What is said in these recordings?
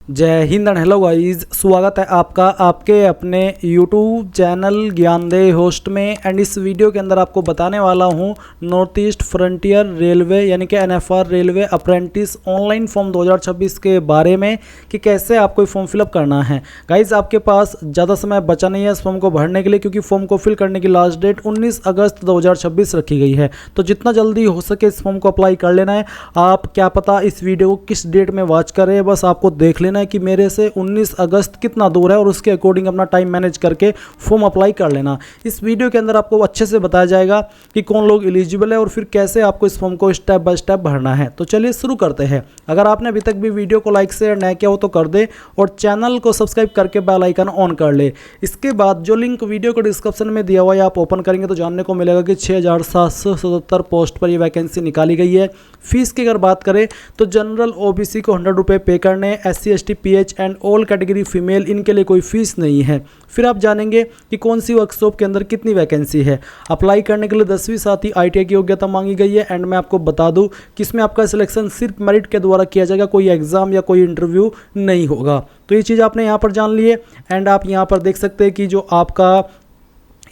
जय Hind and hello guys, स्वागत है आपका आपके अपने यूट्यूब चैनल ज्ञानदेह होस्ट में। एंड इस वीडियो के अंदर आपको बताने वाला हूं नॉर्थ ईस्ट फ्रंटियर रेलवे यानी कि NFR railway apprentice online form 2026 के बारे में कि कैसे आपको फॉर्म फिलअप करना है। गाइस आपके पास ज़्यादा समय बचा नहीं है इस फॉर्म को भरने के लिए, क्योंकि फॉर्म को फिल करने की लास्ट डेट 19 अगस्त 2026 रखी गई है। तो जितना जल्दी हो सके इस फॉर्म को अप्लाई कर लेना है। आप क्या पता इस वीडियो को किस डेट में वॉच करें, बस आपको देख लेना है कि मेरे से 19 अगस्त कितना दूर है और उसके अकॉर्डिंग अपना टाइम मैनेज करके फॉर्म अप्लाई कर लेना। इस वीडियो के अंदर आपको अच्छे से बताया जाएगा कि कौन लोग एलिजिबल है और फिर कैसे आपको इस फॉर्म को स्टेप बाय स्टेप भरना है। तो चलिए शुरू करते हैं। अगर आपने अभी तक भी वीडियो को लाइक शेयर नहीं किया हो तो कर दे और चैनल को सब्सक्राइब करके बेल आइकन ऑन कर ले। इसके बाद जो लिंक वीडियो को डिस्क्रिप्शन में दिया हुआ है आप ओपन करेंगे तो जानने को मिलेगा कि 6777 पोस्ट पर ये वैकेंसी निकाली गई है। फीस की अगर बात करें तो जनरल OBC को 100 रुपये पे करने, SC ST PH and all category female इनके लिए कोई फीस नहीं है। फिर आप जानेंगे कि कौन सी वर्कशॉप के अंदर कितनी वैकेंसी है। अप्लाई करने के लिए 10वीं साथ ही ITI की योग्यता मांगी गई है। एंड मैं आपको बता दूं कि इसमें आपका सिलेक्शन सिर्फ मेरिट के द्वारा किया जाएगा, कोई एग्जाम या कोई इंटरव्यू नहीं होगा। तो ये चीज़ आपने यहाँ पर जान ली है। एंड आप यहाँ पर देख सकते हैं कि जो आपका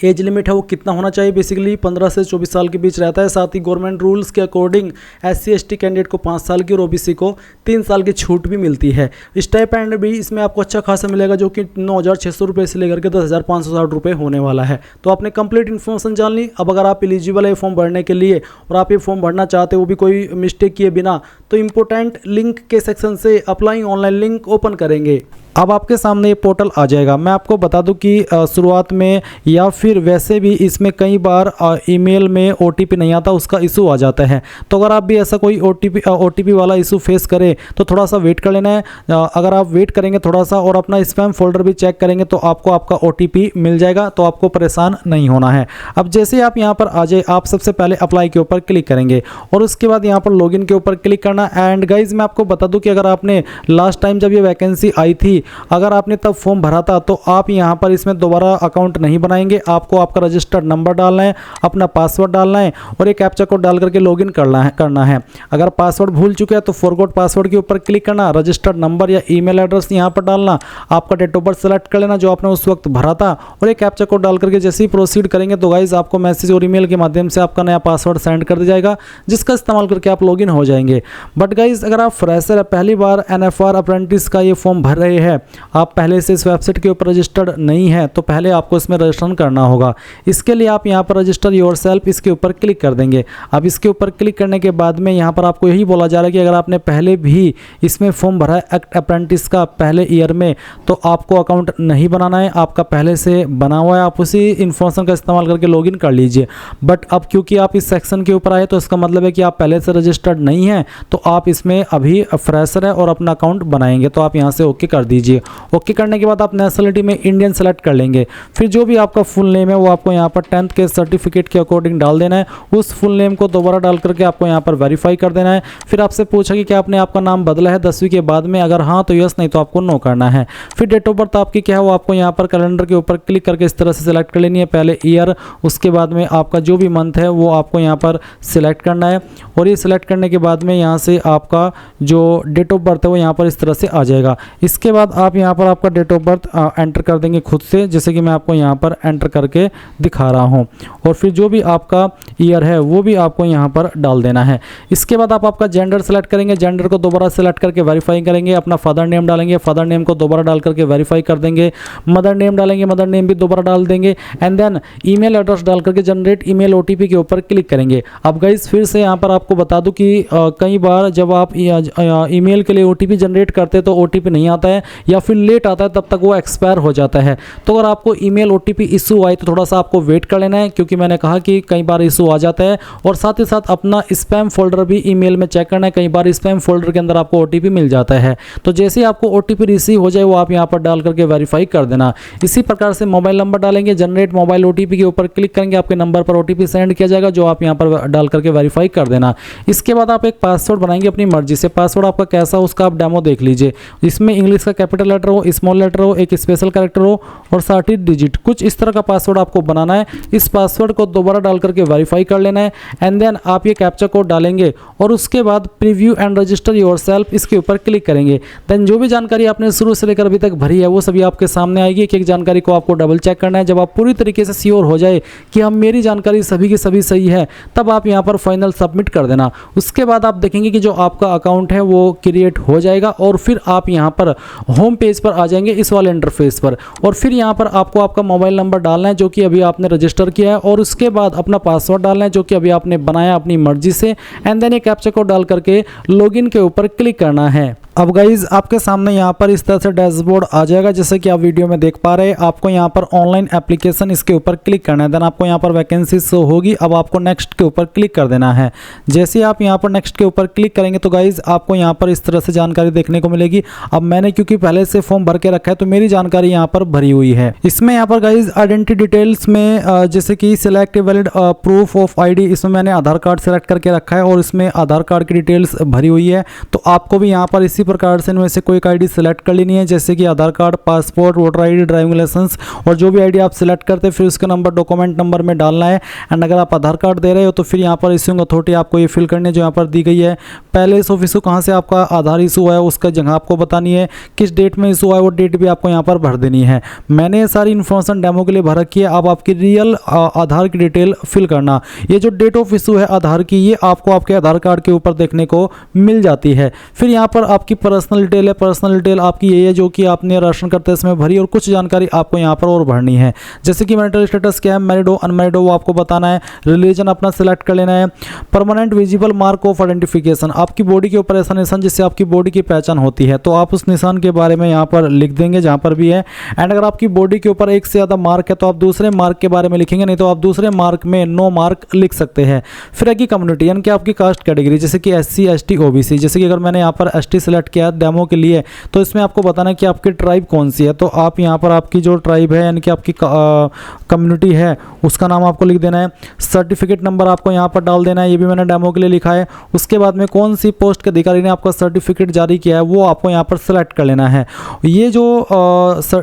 एज लिमिट है वो कितना होना चाहिए। बेसिकली 15 से 24 साल के बीच रहता है। साथ ही गवर्नमेंट रूल्स के अकॉर्डिंग SC ST कैंडिडेट को 5 साल की और OBC को 3 साल की छूट भी मिलती है। स्टाइपेंड भी इसमें आपको अच्छा खासा मिलेगा, जो कि 9,600 रुपये से लेकर के 10,560 रुपये होने वाला है। तो आपने कंप्लीट इन्फॉर्मेशन जान ली। अब अगर आप एलिजिबल है फॉर्म भरने के लिए और आप ये फॉर्म भरना चाहते हो वो भी कोई मिस्टेक किए बिना, तो इंपॉर्टेंट लिंक के सेक्शन से अप्लाई ऑनलाइन लिंक ओपन करेंगे। अब आपके सामने ये पोर्टल आ जाएगा। मैं आपको बता दूं कि शुरुआत में या फिर वैसे भी इसमें कई बार ईमेल में OTP नहीं आता, उसका इशू आ जाता है। तो अगर आप भी ऐसा कोई OTP वाला इशू फेस करें तो थोड़ा सा वेट कर लेना है। अगर आप वेट करेंगे थोड़ा सा और अपना स्पैम फोल्डर भी चेक करेंगे तो आपको आपका OTP मिल जाएगा, तो आपको परेशान नहीं होना है। अब जैसे आप यहाँ पर आ जाए, आप सबसे पहले अप्लाई के ऊपर क्लिक करेंगे और उसके बाद यहाँ पर लॉगिन के ऊपर क्लिक करना। एंड गाइज मैं आपको बता दूँ कि अगर आपने लास्ट टाइम जब ये वैकेंसी आई थी, अगर आपने तब फॉर्म भरा था तो आप यहाँ पर इसमें दोबारा अकाउंट नहीं बनाएंगे। आपको आपका रजिस्टर्ड नंबर डालना है, अपना पासवर्ड डालना है और एक कैप्चा कोड डाल करके लॉगिन करना है। अगर पासवर्ड भूल चुके हैं तो फॉरगॉट पासवर्ड के ऊपर क्लिक करना, रजिस्टर्ड नंबर या ईमेल एड्रेस यहाँ पर डालना, आपका डेट ऑफ बर्थ सेलेक्ट कर लेना जो आपने उस वक्त भरा था और एक कैप्चा कोड डाल करके जैसे ही प्रोसीड करेंगे तो गाइज आपको मैसेज और ईमेल के माध्यम से आपका नया पासवर्ड सेंड कर दिया जाएगा, जिसका इस्तेमाल करके आप लॉगिन हो जाएंगे। बट गाइज अगर आप फ्रेशर है, पहली बार NFR अप्रेंटिस का ये फॉर्म भर रहे हैं, आप पहले से इस वेबसाइट के ऊपर रजिस्टर्ड नहीं है, तो पहले आपको इसमें रजिस्ट्रेशन करना होगा। इसके लिए आप यहाँ पर रजिस्टर योरसेल्फ इसके ऊपर क्लिक कर देंगे। अब इसके ऊपर क्लिक करने के बाद में यहाँ पर आपको यही बोला जा रहा है कि अगर आपने पहले भी इसमें फॉर्म भरा है एक्ट अप्रेंटिस का पहले ईयर में, तो आपको अकाउंट नहीं बनाना है, आपका पहले से बना हुआ है, आप उसी इन्फॉर्मेशन का इस्तेमाल करके लॉगिन कर लीजिए। बट अब क्योंकि आप इस सेक्शन के ऊपर आए तो इसका मतलब है कि आप पहले से रजिस्टर्ड नहीं है, तो आप इसमें अभी फ्रेशर है और अपना अकाउंट बनाएंगे। तो आप यहाँ से ओके कर दीजिए। ओके करने के बाद आप नेशनलिटी में इंडियन सेलेक्ट कर लेंगे। फिर जो भी आपका फुल नेम है वो आपको यहाँ पर 10th के सर्टिफिकेट के अकॉर्डिंग डाल देना है। उस फुल नेम को दोबारा डाल करके आपको यहाँ पर वेरीफाई कर देना है। फिर आपसे पूछा कि क्या आपने आपका नाम बदला है 10वीं के बाद में, अगर हाँ तो यस, नहीं तो आपको नो करना है। फिर डेट ऑफ बर्थ आपकी क्या है वो आपको यहाँ पर कैलेंडर के ऊपर क्लिक करके इस तरह से सिलेक्ट कर लेनी है। पहले ईयर, उसके बाद में आपका जो भी मंथ है वो आपको यहाँ पर सिलेक्ट करना है और ये सिलेक्ट करने के बाद में यहाँ से आपका जो डेट ऑफ बर्थ है वो यहाँ पर इस तरह से आ जाएगा। इसके बाद आप यहाँ पर आपका डेट ऑफ बर्थ एंटर कर देंगे खुद से, जैसे कि मैं आपको यहाँ पर एंटर करके दिखा रहा हूँ। और फिर जो भी आपका ईयर है वो भी आपको यहाँ पर डाल देना है। इसके बाद आप आपका जेंडर सेलेक्ट करेंगे, जेंडर को दोबारा सेलेक्ट करके वेरीफाई करेंगे। अपना फादर नेम डालेंगे, फादर नेम को दोबारा डाल करके वेरीफाई कर देंगे। मदर नेम डालेंगे, मदर नेम भी दोबारा डाल देंगे। एंड देन ईमेल एड्रेस डाल करके जनरेट ईमेल OTP के ऊपर क्लिक करेंगे। अब गाइस फिर से यहाँ पर आपको बता दूं कि कई बार जब आप ईमेल के लिए OTP जनरेट करते हैं तो OTP नहीं आता है या फिर लेट आता है, तब तक वो एक्सपायर हो जाता है। तो अगर आपको ईमेल OTP इशू आए तो थोड़ा सा आपको वेट कर लेना है, क्योंकि मैंने कहा कि कई बार इशू आ जाता है। और साथ ही साथ अपना स्पैम फोल्डर भी ईमेल में चेक करना है, कई बार स्पैम फोल्डर के अंदर आपको OTP मिल जाता है। तो जैसे ही आपको OTP रिसीव हो जाए वो आप यहाँ पर डाल करके वेरीफाई कर देना। इसी प्रकार से मोबाइल नंबर डालेंगे, जनरेट मोबाइल OTP के ऊपर क्लिक करेंगे, आपके नंबर पर OTP सेंड किया जाएगा जो आप यहाँ पर डाल करके वेरीफाई कर देना। इसके बाद आप एक पासवर्ड बनाएंगे अपनी मर्जी से। पासवर्ड आपका कैसा उसका आप डेमो देख लीजिए। इसमें इंग्लिश का कैपिटल लेटर हो, स्मॉल लेटर हो, एक स्पेशल कैरेक्टर हो और 60 डिजिट, कुछ इस तरह का पासवर्ड आपको बनाना है। इस पासवर्ड को दोबारा डाल करके वेरीफाई कर लेना है एंड देन आप ये कैप्चा कोड डालेंगे और उसके बाद प्रीव्यू एंड रजिस्टर योरसेल्फ इसके ऊपर क्लिक करेंगे। देन जो भी जानकारी आपने शुरू से लेकर अभी तक भरी है वो सभी आपके सामने आएगी। एक एक जानकारी को आपको डबल चेक करना है। जब आप पूरी तरीके से श्योर हो जाए कि हम मेरी जानकारी सभी की सभी सही है, तब आप यहाँ पर फाइनल सबमिट कर देना। उसके बाद आप देखेंगे कि जो आपका अकाउंट है वो क्रिएट हो जाएगा और फिर आप यहाँ पर होम पेज पर आ जाएंगे इस वाले इंटरफेस पर और फिर यहाँ पर आपको आपका मोबाइल नंबर डालना है जो कि अभी आपने रजिस्टर किया है और उसके बाद अपना पासवर्ड डालना है जो कि अभी आपने बनाया अपनी मर्जी से एंड देन ये कैप्चा कोड डाल करके लॉगिन के ऊपर क्लिक करना है। अब गाइज आपके सामने यहाँ पर इस तरह से डैशबोर्ड आ जाएगा जैसे कि आप वीडियो में देख पा रहे हैं। आपको यहाँ पर ऑनलाइन एप्लीकेशन इसके ऊपर क्लिक करना है। देन आपको यहाँ पर वैकेंसी शो होगी। अब आपको नेक्स्ट के ऊपर क्लिक कर देना है। जैसे ही आप यहाँ पर नेक्स्ट के ऊपर क्लिक करेंगे तो गाइज आपको यहाँ पर इस तरह से जानकारी देखने को मिलेगी। अब मैंने क्योंकि पहले से फॉर्म भर के रखा है तो मेरी जानकारी यहाँ पर भरी हुई है। इसमें यहाँ पर गाइज आइडेंटिटी डिटेल्स में जैसे कि select valid proof of ID, इसमें मैंने आधार कार्ड सेलेक्ट करके रखा है और इसमें आधार कार्ड की डिटेल्स भरी हुई है। तो आपको भी यहाँ पर इसी प्रकार से इनमें से कोई एक आईडी सेलेक्ट कर लेनी है जैसे कि Aadhaar card, passport, voter ID, driving licence और जो भी आईडी आप सेलेक्ट करते हैं फिर उसका नंबर डॉक्यूमेंट नंबर में डालना है। एंड अगर आप आधार कार्ड दे रहे हो तो फिर यहाँ पर इश्यूइंग अथॉरिटी आपको ये फिल करनी है जो यहाँ पर दी गई है। पहले इस ऑफ इशू कहाँ से आपका आधार इशू हुआ है उसका जगह आपको बतानी है, किस डेट में इशू हुआ है वो डेट भी आपको यहाँ पर भर देनी है। मैंने ये सारी इन्फॉर्मेशन डेमो के लिए भर रखी है। अब आपकी रियल आधार की डिटेल फिल करना, ये जो डेट ऑफ इशू है आधार की ये आपको आपके आधार कार्ड के ऊपर देखने को मिल जाती है। फिर यहाँ पर आपकी पर्सनल डिटेल है, पर्सनल डिटेल आपकी ये है जो कि आपने राशन करते समय भरी और कुछ जानकारी आपको यहाँ पर और भरनी है जैसे कि मैरिटल स्टेटस क्या है, मैरिड हो अनमैरिड हो वो आपको बताना है। रिलीजन अपना सेलेक्ट कर लेना है। Permanent visible mark of identification, आपकी बॉडी के ऊपर ऐसा निशान जिससे आपकी बॉडी की पहचान होती है तो आप उस निशान के बारे में यहाँ पर लिख देंगे जहाँ पर भी है। एंड अगर आपकी बॉडी के ऊपर एक से ज़्यादा मार्क है तो आप दूसरे मार्क के बारे में लिखेंगे, नहीं तो आप दूसरे मार्क में नो मार्क लिख सकते हैं। फिर है कि कम्युनिटी यानी कि आपकी कास्ट कैटेगरी जैसे कि SC ST OBC, जैसे कि अगर मैंने यहाँ पर ST सेलेक्ट किया डेमो के लिए तो इसमें आपको बताना है कि आपकी ट्राइब कौन सी है। तो आप यहाँ पर आपकी जो ट्राइब है यानी कि आपकी कम्युनिटी है उसका नाम आपको लिख देना है। सर्टिफिकेट नंबर आपको यहाँ पर डाल देना है, ये भी मैंने डेमो के लिए लिखा है। उसके बाद में कौन सी पोस्ट के अधिकारी ने आपका सर्टिफिकेट जारी किया है वो आपको यहाँ पर सेलेक्ट कर लेना है। ये जो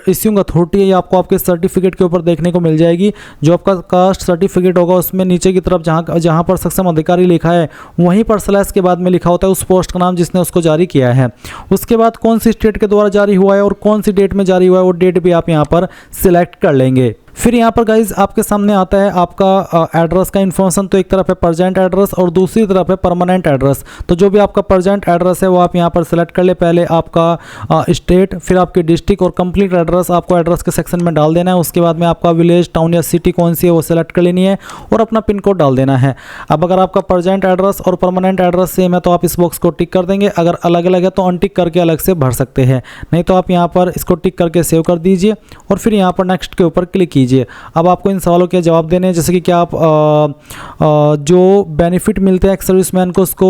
इश्यूइंग अथॉरिटी है ये आपको आपके सर्टिफिकेट के ऊपर देखने को मिल जाएगी। जो आपका कास्ट सर्टिफिकेट होगा उसमें नीचे की तरफ जहाँ पर सक्षम अधिकारी लिखा है वहीं पर स्लैश के बाद में लिखा होता है उस पोस्ट का नाम जिसने उसको जारी किया है। उसके बाद कौन सी स्टेट के द्वारा जारी हुआ है और कौन सी डेट में जारी हुआ है वो डेट भी आप यहाँ पर सिलेक्ट कर लेंगे। फिर यहाँ पर गाइज आपके सामने आता है आपका एड्रेस का इन्फॉर्मेशन। तो एक तरफ है प्रेजेंट एड्रेस और दूसरी तरफ है परमानेंट एड्रेस। तो जो भी आपका प्रेजेंट एड्रेस है वो आप यहाँ पर सेलेक्ट कर ले। पहले आपका स्टेट, फिर आपकी डिस्ट्रिक्ट और कंप्लीट एड्रेस आपको एड्रेस के सेक्शन में डाल देना है। उसके बाद में आपका विलेज, टाउन या सिटी कौन सी है वो सेलेक्ट कर लेनी है और अपना पिन कोड डाल देना है। अब अगर आपका प्रेजेंट एड्रेस और परमानेंट एड्रेस सेम है तो आप इस बॉक्स को टिक कर देंगे। अगर अलग अलग है तो अनटिक करके अलग से भर सकते हैं, नहीं तो आप यहाँ पर इसको टिक करके सेव कर दीजिए और फिर यहाँ पर नेक्स्ट के ऊपर क्लिक कीजिए। अब आपको इन सवालों के जवाब देने हैं जैसे कि क्या आप जो बेनिफिट मिलते हैं एक्स सर्विसमैन को उसको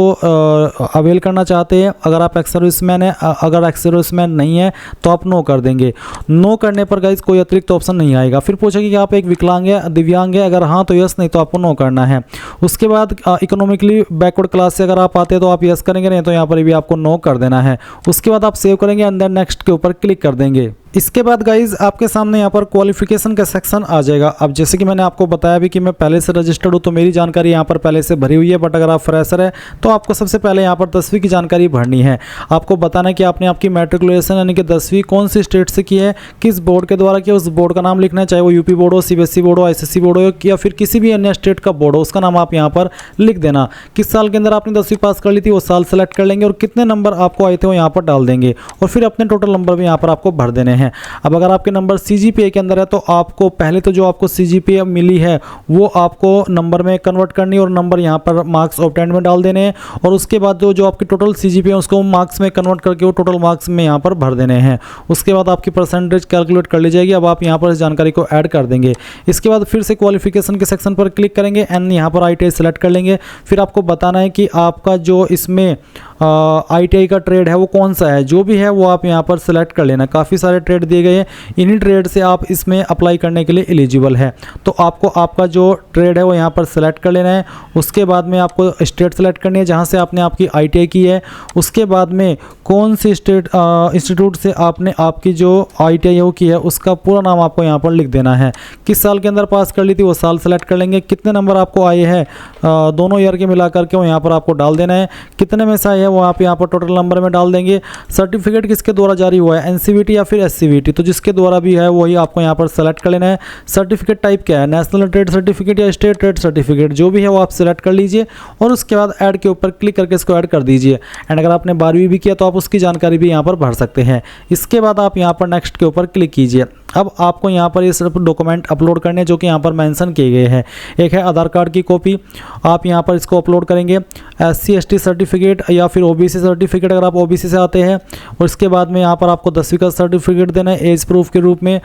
अवेल करना चाहते हैं। अगर आप एक्स सर्विसमैन है, अगर एक्स सर्विसमैन नहीं है तो आप नो कर देंगे। नो करने पर गाइज कोई अतिरिक्त ऑप्शन नहीं आएगा। फिर पूछेगा कि आप एक विकलांग है, दिव्यांग है, अगर हाँ तो यस, नहीं तो आपको नो करना है। उसके बाद इकोनॉमिकली बैकवर्ड क्लास से अगर आप आते हैं तो आप यस करेंगे, नहीं तो यहाँ पर भी आपको नो कर देना है। उसके बाद आप सेव करेंगे एंड देन नेक्स्ट के ऊपर क्लिक कर देंगे। इसके बाद गाइज आपके सामने यहाँ पर क्वालिफिकेशन का सेक्शन आ जाएगा। अब जैसे कि मैंने आपको बताया भी कि मैं पहले से रजिस्टर्ड हूँ तो मेरी जानकारी यहाँ पर पहले से भरी हुई है। बट अगर आप फ्रेशर है तो आपको सबसे पहले यहाँ पर 10वीं की जानकारी भरनी है। आपको बताना है कि आपने आपकी मैट्रिकुलेशन यानी कि 10वीं कौन सी स्टेट से की है, किस बोर्ड के द्वारा किया, उस बोर्ड का नाम लिखना है, चाहे वो यूपी बोर्ड हो, CBSE बोर्ड हो, ICSE बोर्ड हो या फिर किसी भी अन्य स्टेट का बोर्ड हो, उसका नाम आप यहाँ पर लिख देना। किस साल के अंदर आपने 10वीं पास कर ली थी वो साल सेलेक्ट कर लेंगे और कितने नंबर आपको आए थे वो यहाँ पर डाल देंगे और फिर अपने टोटल नंबर भी यहाँ पर आपको भर देने हैं। अब अगर आपके नंबर CGPA के अंदर है तो आपको पहले तो जो आपको CGPA मिली है वो आपको नंबर में कन्वर्ट करनी और नंबर यहाँ पर मार्क्स ऑब्टेन्ड में डाल देने हैं और उसके बाद जो आपकी टोटल CGPA है उसको मार्क्स में कन्वर्ट करके वो टोटल मार्क्स में यहाँ पर भर देने हैं। उसके बाद आपकी परसेंटेज कैलकुलेट कर ली जाएगी। अब आप यहाँ पर इस जानकारी को ऐड कर देंगे। इसके बाद फिर से क्वालिफिकेशन के सेक्शन पर क्लिक करेंगे एंड यहाँ पर ITI सेलेक्ट कर लेंगे। फिर आपको बताना है कि आपका जो इसमें ITI का ट्रेड है वो कौन सा है, जो भी है वो आप यहाँ पर सेलेक्ट कर लेना। काफ़ी सारे ट्रेड दिए गए हैं, इन्हीं ट्रेड से आप इसमें अप्लाई करने के लिए एलिजिबल है। तो आपको आपका जो ट्रेड है वो यहाँ पर सेलेक्ट कर लेना है। उसके बाद में आपको स्टेट सेलेक्ट करनी है जहाँ से आपने आपकी ITI की है। उसके बाद में कौन सी स्टेट इंस्टीट्यूट से आपने आपकी जो ITI हो की है उसका पूरा नाम आपको यहाँ पर लिख देना है। किस साल के अंदर पास कर ली थी वो साल सेलेक्ट कर लेंगे। कितने नंबर आपको आए हैं दोनों ईयर के मिला करके वो यहाँ पर आपको डाल देना है। कितने में से आए हैं वो आप यहाँ पर टोटल नंबर में डाल देंगे। सर्टिफिकेट किसके द्वारा जारी हुआ है, NCVT या फिर SCVT, तो जिसके द्वारा भी है वही आपको यहाँ पर सेलेक्ट कर लेना है। सर्टिफिकेट टाइप क्या है, नेशनल ट्रेड सर्टिफिकेट या स्टेट ट्रेड सर्टिफिकेट, जो भी है वो आप सेलेक्ट कर लीजिए और उसके बाद ऐड के ऊपर क्लिक करके इसको ऐड कर दीजिए। एंड अगर आपने 12वीं भी किया तो आप उसकी जानकारी भी यहाँ पर भर सकते हैं। इसके बाद आप यहाँ पर नेक्स्ट के ऊपर क्लिक कीजिए। अब आपको यहाँ पर ये सिर्फ डॉक्यूमेंट अपलोड करने जो कि यहाँ पर मेंशन किए गए हैं। एक है आधार कार्ड की कॉपी, आप यहाँ पर इसको अपलोड करेंगे। SC/ST सर्टिफिकेट या फिर OBC सर्टिफिकेट अगर आप OBC से आते हैं, और इसके बाद में यहाँ पर आपको 10वीं का सर्टिफिकेट देना है एज प्रूफ के रूप में।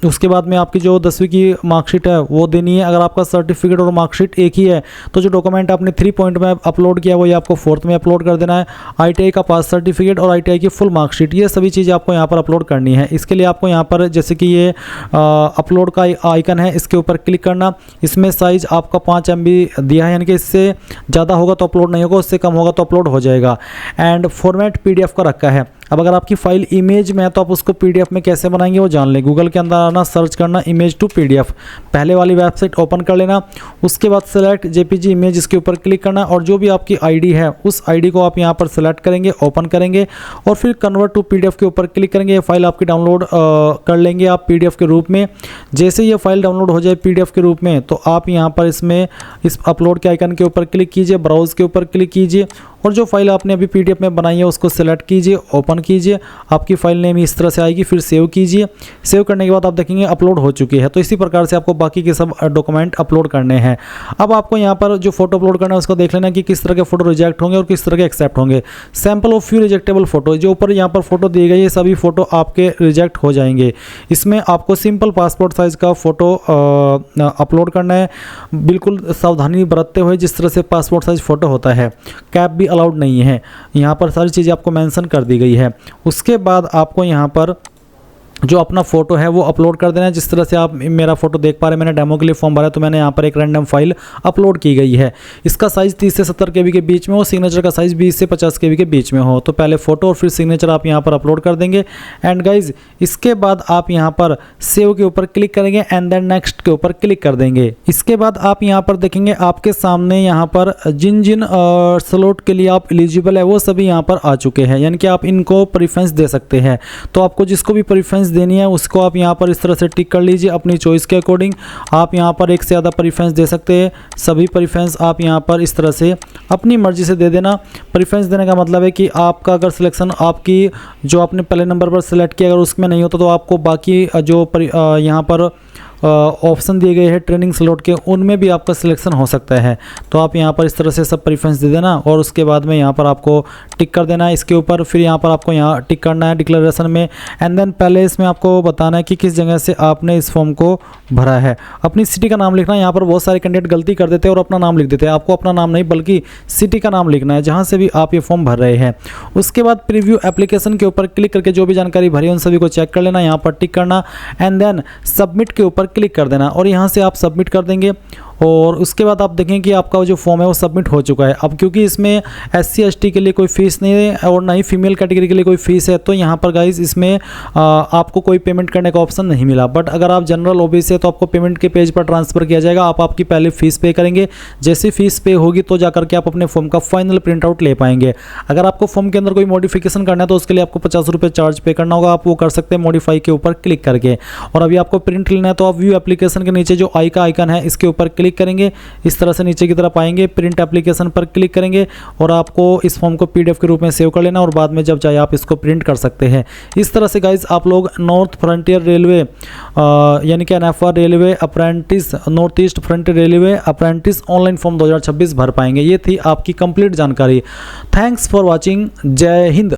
उसके बाद में आपकी जो 10वीं की मार्कशीट है वो देनी है। अगर आपका सर्टिफिकेट और मार्कशीट एक ही है तो जो डॉक्यूमेंट आपने 3 पॉइंट में अपलोड किया वो ये आपको 4th में अपलोड कर देना है। ITI का पास सर्टिफिकेट और ITI की फुल मार्कशीट, ये सभी चीज़ें आपको यहाँ पर अपलोड करनी है। इसके लिए आपको यहाँ पर जैसे कि ये अपलोड का आइकन है, इसके ऊपर क्लिक करना। इसमें साइज आपका 5 MB दिया है, यानी कि इससे ज़्यादा होगा तो अपलोड नहीं होगा, उससे कम होगा तो अपलोड हो जाएगा। एंड फॉर्मेट PDF का रखा है। अब अगर आपकी फाइल इमेज में है तो आप उसको PDF में कैसे बनाएंगे वो जान लें। गूगल के अंदर आना, सर्च करना इमेज टू PDF, पहले वाली वेबसाइट ओपन कर लेना। उसके बाद सेलेक्ट JPG इमेज, इसके ऊपर क्लिक करना और जो भी आपकी ID है उस ID को आप यहाँ पर सेलेक्ट करेंगे, ओपन करेंगे और फिर कन्वर्ट टू PDF के ऊपर क्लिक करेंगे। ये फाइल आपकी डाउनलोड कर लेंगे आप PDF के रूप में। जैसे ये फाइल डाउनलोड हो जाए PDF के रूप में तो आप यहाँ पर इसमें इस अपलोड के आइकन के ऊपर क्लिक कीजिए, ब्राउज के ऊपर क्लिक कीजिए और जो फाइल आपने अभी PDF में बनाई है उसको सेलेक्ट कीजिए, ओपन कीजिए। आपकी फाइल नेम इस तरह से आएगी, फिर सेव कीजिए। सेव करने के बाद आप देखेंगे अपलोड हो चुकी है। तो इसी प्रकार से आपको बाकी के सब डॉक्यूमेंट अपलोड करने हैं। अब आपको यहाँ पर जो फोटो अपलोड करना है उसको देख लेना कि किस तरह के फोटो रिजेक्ट होंगे और किस तरह के एक्सेप्ट होंगे। सैंपल ऑफ फ्यू रिजेक्टेबल फोटो, जो ऊपर यहाँ पर फोटो दिए गए ये सभी फोटो आपके रिजेक्ट हो जाएंगे। इसमें आपको सिंपल पासपोर्ट साइज का फोटो अपलोड करना है, बिल्कुल सावधानी बरतते हुए जिस तरह से पासपोर्ट साइज फोटो होता है। कैप भी अलाउड नहीं है। यहाँ पर सारी चीज़ें आपको मेंशन कर दी गई है। उसके बाद आपको यहाँ पर जो अपना फोटो है वो अपलोड कर देना है। जिस तरह से आप मेरा फोटो देख पा रहे हैं, मैंने डेमो के लिए फॉर्म भरा तो मैंने यहाँ पर एक रैंडम फाइल अपलोड की गई है। इसका साइज़ 30 से 70 KB के बीच में हो, सिग्नेचर का साइज़ 20 से 50 KB के बीच में हो। तो पहले फोटो और फिर सिग्नेचर आप यहाँ पर अपलोड कर देंगे। एंड गाइज इसके बाद आप यहाँ पर सेव के ऊपर क्लिक करेंगे एंड देन नेक्स्ट के ऊपर क्लिक कर देंगे। इसके बाद आप यहाँ पर देखेंगे आपके सामने यहाँ पर जिन जिन स्लॉट के लिए आप एलिजिबल है वो सभी यहाँ पर आ चुके हैं, यानी कि आप इनको प्रेफरेंस दे सकते हैं। तो आपको जिसको भी प्रेफरेंस देनी है उसको आप यहाँ पर इस तरह से टिक कर लीजिए अपनी चॉइस के अकॉर्डिंग। आप यहाँ पर एक से ज़्यादा प्रेफरेंस दे सकते हैं। सभी प्रेफरेंस आप यहाँ पर इस तरह से अपनी मर्जी से दे देना। प्रेफरेंस देने का मतलब है कि आपका अगर सिलेक्शन आपकी जो आपने पहले नंबर पर सेलेक्ट किया अगर उसमें नहीं होता तो आपको बाकी जो यहाँ पर ऑप्शन दिए गए हैं ट्रेनिंग स्लॉट के उनमें भी आपका सिलेक्शन हो सकता है। तो आप यहाँ पर इस तरह से सब प्रेफरेंस दे देना और उसके बाद में यहाँ पर आपको टिक कर देना है इसके ऊपर। फिर यहाँ पर आपको यहाँ टिक करना है डिक्लेरेशन में एंड देन पहले इसमें आपको बताना है कि किस जगह से आपने इस फॉर्म को भरा है। अपनी सिटी का नाम लिखना है। यहाँ पर बहुत सारे कैंडिडेट गलती कर देते हैं और अपना नाम लिख देते हैं। आपको अपना नाम नहीं बल्कि सिटी का नाम लिखना है जहाँ से भी आप ये फॉर्म भर रहे हैं। उसके बाद प्रीव्यू एप्लीकेशन के ऊपर क्लिक करके जो भी जानकारी भरी है उन सभी को चेक कर लेना, यहाँ पर टिक करना एंड देन सबमिट के ऊपर क्लिक कर देना और यहाँ से आप सबमिट कर देंगे। और उसके बाद आप देखें कि आपका जो फॉर्म है वो सबमिट हो चुका है। अब क्योंकि इसमें SC/ST के लिए कोई फ़ीस नहीं है और ना ही फीमेल कैटेगरी के लिए कोई फ़ीस है तो यहाँ पर गाइस इसमें आपको कोई पेमेंट करने का ऑप्शन नहीं मिला। बट अगर आप जनरल OBC है तो आपको पेमेंट के पेज पर ट्रांसफ़र किया जाएगा। आप आपकी पहले फ़ीस पे करेंगे, जैसे फ़ीस पे होगी तो जाकर के आप अपने फॉर्म का फाइनल प्रिंट आउट ले पाएंगे। अगर आपको फॉर्म के अंदर कोई मॉडिफिकेशन करना है तो उसके लिए आपको 50 रुपये चार्ज पे करना होगा। आप वो कर सकते हैं मॉडिफाई के ऊपर क्लिक करके। और अभी आपको प्रिंट लेना है तो आप व्यू एप्लीकेशन के नीचे जो आई का आइकन है इसके ऊपर क्लिक करेंगे, इस तरह से नीचे की तरफ आएंगे, प्रिंट एप्लीकेशन पर क्लिक करेंगे और आपको इस फॉर्म को PDF के रूप में सेव कर लेना और बाद में जब चाहे आप इसको प्रिंट कर सकते हैं। इस तरह से गाइज आप लोग नॉर्थ फ्रंटियर रेलवे यानी कि NFR railway apprentice, north east frontier railway apprentice online form 2026 भर पाएंगे। ये थी आपकी कंप्लीट जानकारी। Thanks for watching. जय हिंद।